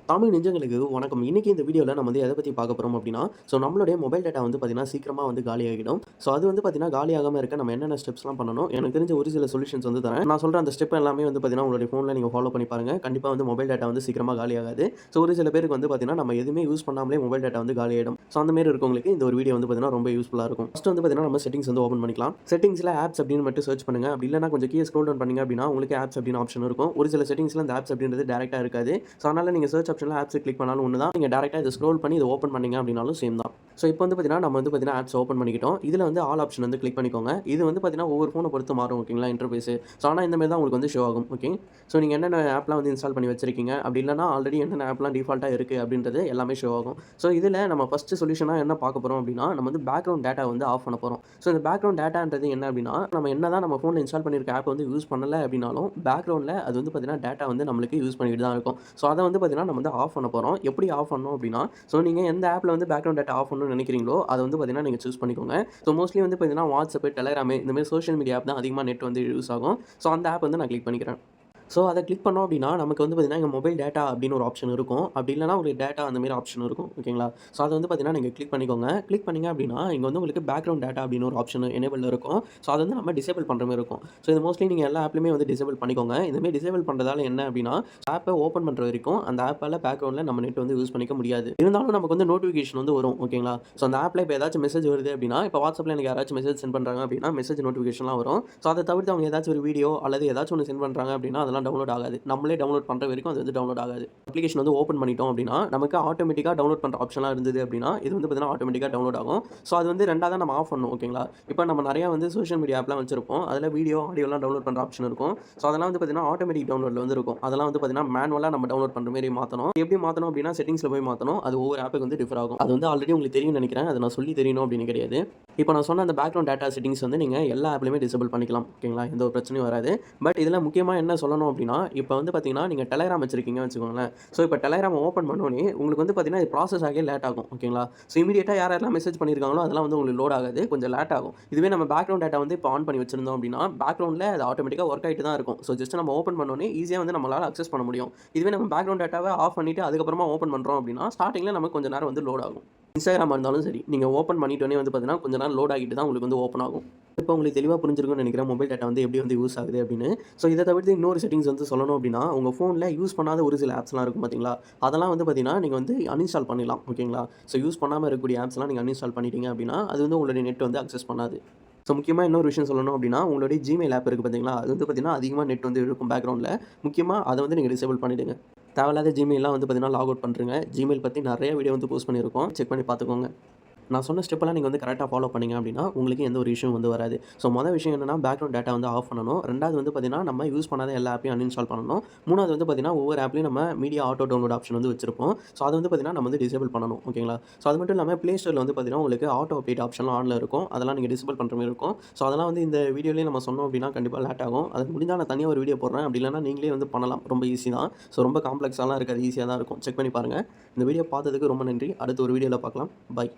தமிழ் நெஞ்சங்களுக்கு வணக்கம். இன்னைக்கு இந்த வீடியோல நம்ம வந்து எத பத்தி பார்க்க போறோம் அப்படின்னா, நம்மளுடைய மொபைல் டேட்டா வந்து பார்த்தீங்கன்னா, சீக்கிரமா வந்து காலியாகிடும். அது வந்து பார்த்தீங்கன்னா, காலியாகாம இருக்க நம்ம என்னென்ன ஸ்டெப்ஸ்லாம் பண்ணணும்? எனக்கு தெரிஞ்ச ஒரு சில சொல்யூஷன்ஸ் வந்து தரேன். நான் சொல்ற அந்த ஸ்டெப் எல்லாமே வந்து பார்த்தீங்கன்னா, உங்களுடைய ஃபோன்ல நீங்க ஃபாலோ பண்ணி பாருங்க. கண்டிப்பா வந்து மொபைல் டேட்டா வந்து சீக்கிரமா காலியாகாது. ஒரு சில பேருக்கு வந்து பார்த்தீங்கன்னா, நம்ம எதுவுமே யூஸ் பண்ணாமலே மொபைல் டேட்டா வந்து காலியாயிடும். அந்த மாரி இருக்கவங்களுக்கு இந்த ஒரு வீடியோ வந்து பார்த்தீங்கன்னா, ரொம்ப யூஸ்ஃபுல்லா இருக்கும். ஃபர்ஸ்ட் வந்து பார்த்தீங்கன்னா, நம்ம செட்டிங்ஸ் வந்து ஓப்பன் பண்ணிக்கலாம். செட்டிங்ஸ்ல ஆப்ஸ் அப்படின்னு மட்டும் சர்ச் பண்ணுங்க. அப்படி இல்லன்னா கொஞ்சம் கீழ ஸ்க்ரோல் டவுன் பண்ணீங்க அப்படின்னா, உங்களுக்கு ஆப்ஸ் அப்படின்னு ஆப்ஷன் இருக்கும். ஒரு சில செட்டிங்ஸ்ல அந்த ஆப்ஸ் அப்படின்றது டைரக்ட்டா இருக்காது. அதனால நீங்க சர்ச் ஆப்ஷன்ல ஆப்ஸ் கிளிக் பண்ணாலும் ஒண்ணு தான். நீங்க டைரக்ட்டா இத ஸ்க்ரோல் பண்ணி இத ஓப்பன் பண்ணீங்க அப்படின்னாலும் சேம் தான். இப்போ வந்து பார்த்தீங்கன்னா, நம்ம வந்து பார்த்தீங்கன்னா ஆப்ஸ் ஓப்பன் பண்ணிக்கிட்டோம். இதுல வந்து ஆல் ஆப்ஷன் வந்து கிளிக் பண்ணிக்கோங்க. இது வந்து பார்த்தீங்கன்னா, ஒவ்வொரு ஃபோன பொறுத்து மாறும் ஓகேங்களா இன்டர்ஃபேஸ். ஆனா இந்த மாரி தான் உங்களுக்கு வந்து ஷோ ஆகும். ஓகே. நீங்க என்னென்ன ஆப்லாம் வந்து இன்ஸ்டால் பண்ணி வச்சிருக்கீங்க, அப்படி இல்லன்னா ஆல்ரெடி என்னென்ன ஆப்லாம் டிஃபால்ட்டா இருக்கு அப்படின்றது எல்லாமே ஷோ ஆகும். இதுல நம்ம ஃபர்ஸ்ட் சொல்யூஷனா என்ன பார்க்க போறோம் அப்படின்னா, நம்ம வந்து பேக்கிரவுண்ட் டேட்டா வந்து ஆஃப் பண்ண போறோம். இந்த பேக்கிரவுண்ட் டேட்டான்றது என்ன அப்படின்னா, நம்ம என்னதான் நம்ம ஃபோன்ல இன்ஸ்டால் பண்ணியிருக்க ஆப் வந்து யூஸ் பண்ணல அப்படின்னாலும், பேக்கிரவுண்ட்ல அது வந்து பார்த்தீங்கன்னா, டேட்டா வந்து நம்மளுக்கு யூஸ் பண்ணிட்டு தான் இருக்கும். அத வந்து பார்த்தீங்கன்னா, நம்ம வந்து ஆஃப் பண்ண போறோம். எப்படி ஆஃப் பண்ணணும் அப்படின்னா, நீங்க எந்த ஆப்ல வந்து பேக்கிரவுண்ட் டேட்டா ஆஃப் பண்ணணும்னு நினைக்கிறீங்களோ, அத வந்து பார்த்தீங்கன்னா, நீங்க சூஸ் பண்ணிக்கோங்க. மோஸ்ட்லி வந்து பார்த்தீங்கன்னா, WhatsApp, Telegram இந்த மாரி சோசியல் மீடியா ஆப் தான் அதிகமா நெட் வந்து யூஸ் ஆகும். அந்த ஆப் வந்து நான் கிளிக் பண்ணிக்கிறேன். அத கிளிக் பண்ணோம் அப்படின்னா, நமக்கு வந்து பார்த்தீங்கன்னா, இங்க மொபைல் டேட்டா அப்படின்னு ஒரு ஆப்ஷன் இருக்கும். அப்படி இல்லன்னா உங்களுக்கு டேட்டா அந்த மாரி ஆப்ஷன் இருக்கும். ஓகேங்களா? அத வந்து பார்த்தீங்கன்னா, நீங்க கிளிக் பண்ணிக்கோங்க. கிளிக் பண்ணீங்க அப்படின்னா, இங்க வந்து உங்களுக்கு பேக்கிரவுண்ட் டேட்டா அப்படின்னு ஒரு ஆப்ஷன் எனேபிள்ல இருக்கும். அத வந்து நம்ம டிசேபிள் பண்ற மாரி இருக்கும். இது மோஸ்ட்லி நீங்க எல்லா ஆப்லயுமே வந்து டிசேபிள் பண்ணிக்கோங்க. இந்த மாரி டிசேபிள் பண்றதால என்ன அப்படின்னா, ஆப்ப ஓப்பன் பண்ற வரைக்கும் அந்த ஆப்பால பேக்கிரவுண்ட்ல நம்ம நெட் வந்து யூஸ் பண்ணிக்க முடியாது. இருந்தாலும் நமக்கு வந்து நோட்டிஃபிகேஷன் வந்து வரும். ஓகேங்களா? அந்த ஆப்ல இப்ப ஏதாச்சும் மெசேஜ் வருது அப்படின்னா, இப்ப WhatsAppல எனக்கு யாராச்சும் மெசேஜ் சென்ட் பண்றாங்க அப்படின்னா, மெசேஜ் நோட்டிஃபிகேஷன்லாம் வரும். அத தவிர்த்து அவங்க ஏதாச்சும் ஒரு வீடியோ அல்லது ஏதாச்சும் ஒண்ணு சென்ட் பண்றாங்க அப்படின்னா, அதெல்லாம் டவுன்லோட் ஆகாது. நம்மளே டவுன்லோட் பண்ற வரைக்கும் அது வந்து டவுன்லோட் ஆகாது. அப்ளிகேஷன் வந்து ஓப்பன் பண்ணிட்டோம் அப்படின்னா, நமக்கு ஆட்டோமேட்டிக்கா டவுன்லோட் பண்ற ஆப்ஷன்லாம் இருந்தது அப்படின்னா, இது வந்து பார்த்தீங்கன்னா ஆட்டோமேட்டிக்கா டவுன்லோட் ஆகும். அது வந்து 2ஆ நம்ம ஆஃப் பண்ணணும். ஓகேங்களா? இப்ப நம்ம நெறைய வந்து சோசியல் மீடியா ஆப்லாம் வச்சிருப்போம். அதுல வீடியோ, ஆடியோலாம் டவுன்லோட் பண்ற ஆப்ஷன் இருக்கும். அதெல்லாம் வந்து பார்த்தீங்கன்னா ஆட்டோமேட்டிக் டவுன்லோட்ல வந்து இருக்கும். அதெல்லாம் வந்து பார்த்தீங்கன்னா மேனுவலா நம்ம டவுன்லோட் பண்ற மாரி மாத்தணும். எப்படி மாத்தணும் அப்படின்னா, செட்டிங்ஸ்ல போய் மாத்தணும். அது ஒவ்வொரு ஆப்புக்கு வந்து டிஃபர் ஆகும். அது வந்து ஆல்ரெடி உங்களுக்கு தெரியும்னு நெனைக்கிறேன். அத நான் சொல்லி தெரியணும் அப்படின்னு கிடையாது. இப்ப நான் சொன்ன அந்த பேக்கிரவுண்ட் டேட்டா செட்டிங்ஸ் வந்து நீங்க எல்லா ஆப்லயுமே டிசேபிள் பண்ணிக்கலாம். ஓகேங்களா? எந்த ஒரு பிரச்சனையும் வராது. பட் இதுல முக்கியமா என்ன சொல்லணும் அப்படின்னா, இப்ப வந்து பார்த்தீங்கன்னா, நீங்க Telegram வச்சிருக்கீங்கன்னு வச்சுக்கோங்களேன். இப்ப Telegram ஓப்பன் பண்ணோனே உங்களுக்கு வந்து பார்த்தீங்கன்னா, இது ப்ராசஸ் ஆக லேட் ஆகும். ஓகேங்களா? இமிடியேட்டா யார் யாரெல்லாம் மெசேஜ் பண்ணியிருக்காங்களோ, அதெல்லாம் வந்து உங்களுக்கு லோட் ஆகாது. கொஞ்சம் லேட் ஆகும். இதுவே நம்ம பேக்கிரவுண்ட் டேட்டா வந்து இப்போ ஆன் பண்ணி வச்சிருந்தோம் அப்படின்னா, பேக்கிரவுண்ட்ல அது ஆட்டோமேட்டிக்கா வொர்க் ஆயிட்டு தான் இருக்கும். ஜஸ்ட் நம்ம ஓப்பன் பண்ணோனே ஈஸியா வந்து நம்மளால அக்சஸ் பண்ண முடியும். இதுவே நம்ம பேக்கிரவுண்ட் டேட்டாவ ஆஃப் பண்ணிட்டு அதுக்கப்புறமா ஓப்பன் பண்றோம் அப்படின்னா, ஸ்டார்ட்டிங்ல நமக்கு கொஞ்ச நேரம் வந்து லோட் ஆகும். Instagram இருந்தாலும் சரி, நீங்க ஓப்பன் பண்ணிட்டோனே வந்து பார்த்தீங்கன்னா, கொஞ்ச நேரம் லோட் ஆகிட்டு தான் உங்களுக்கு வந்து ஓப்பன் ஆகும். இப்போ உங்களுக்கு தெளிவா புரிஞ்சிருக்கும்னு நினைக்கிறேன். மொபைல் டேட்டா வந்து எப்படி வந்து யூஸ் ஆகுது அப்படின்னு. இத தவிர்த்து இன்னொரு செட்டிங்ஸ் வந்து சொல்லணும் அப்படின்னா, உங்க ஃபோன்ல யூஸ் பண்ணாத ஒரு சில ஆப்ஸ்லாம் இருக்கும் பார்த்தீங்களா? அதெல்லாம் வந்து பார்த்தீங்கன்னா, நீங்க வந்து அன்இன்ஸ்டால் பண்ணிடலாம். ஓகேங்களா? யூஸ் பண்ணாம இருக்கக்கூடிய ஆப்ஸ்லாம் நீங்க அன்இன்ஸ்டால் பண்ணிட்டீங்க அப்படின்னா, அது வந்து உங்களுடைய நெட் வந்து அக்சஸ் பண்ணாது. முக்கியமா இன்னொரு விஷயம் சொல்லணும் அப்படின்னா, உங்களுடைய Gmail ஆப் இருக்கு பார்த்தீங்களா? அது வந்து பார்த்தீங்கன்னா, அதிகமா நெட் வந்து இழுக்கும் பேக்கிரவுண்ட்ல. முக்கியமா அத வந்து நீங்க டிசேபிள் பண்ணிடுங்க. தேவையில்லாத Gmailலாம் வந்து பார்த்தீங்கன்னா, லாக் அவுட் பண்ருங்க. Gmail பத்தி நெறைய வீடியோ வந்து போஸ்ட் பண்ணியிருக்கோம். செக் பண்ணி பார்த்துக்கோங்க. நான் சொன்ன ஸ்டெப்பெல்லாம் நீங்க வந்து கரெக்ட்டா ஃபாலோ பண்ணீங்க அப்படின்னா, உங்களுக்கு எந்த ஒரு இஷ்யூவும் வந்து வராது. மொத விஷயம் என்னன்னா, பேக்கிரவுண்ட் டேட்டா வந்து ஆஃப் பண்ணணும். 2வது வந்து பார்த்தீங்கன்னா, நம்ம யூஸ் பண்ணாத எல்லா ஆப்பையும் அன்இன்ஸ்டால் பண்ணணும். 3வது வந்து பார்த்தீங்கன்னா, ஒவ்வொரு ஆப்லயும் நம்ம மீடியா ஆட்டோ டவுன்லோட் ஆப்ஷன் வந்து வச்சிருப்போம். அது வந்து பார்த்தீங்கன்னா, நம்ம வந்து டிசேபிள் பண்ணணும். ஓகேங்களா? அது மட்டும் இல்லாம Play Storeல வந்து பார்த்தீங்கன்னா, உங்களுக்கு ஆட்டோ அப்டேட் ஆப்ஷன்லாம் ஆன்ல இருக்கும். அதெல்லாம் நீங்க டிசேபிள் பண்ற மாரி இருக்கும். அதெல்லாம் வந்து இந்த வீடியோலயே நம்ம சொன்னோம் அப்படின்னா, கண்டிப்பா லேட் ஆகும். அது முடிஞ்சா நான் தனியா ஒரு வீடியோ போடுறேன். அப்படி இல்லன்னா நீங்களே வந்து பண்ணலாம். ரொம்ப ஈஸி தான். ரொம்ப காம்ப்ளக்ஸாலாம் இருக்காது. ஈஸியா தான் இருக்கும். செக் பண்ணி பாருங்க. இந்த வீடியோ பார்த்ததுக்கு ரொம்ப நன்றி. அடுத்த ஒரு வீடியோல பார்க்கலாம். பை.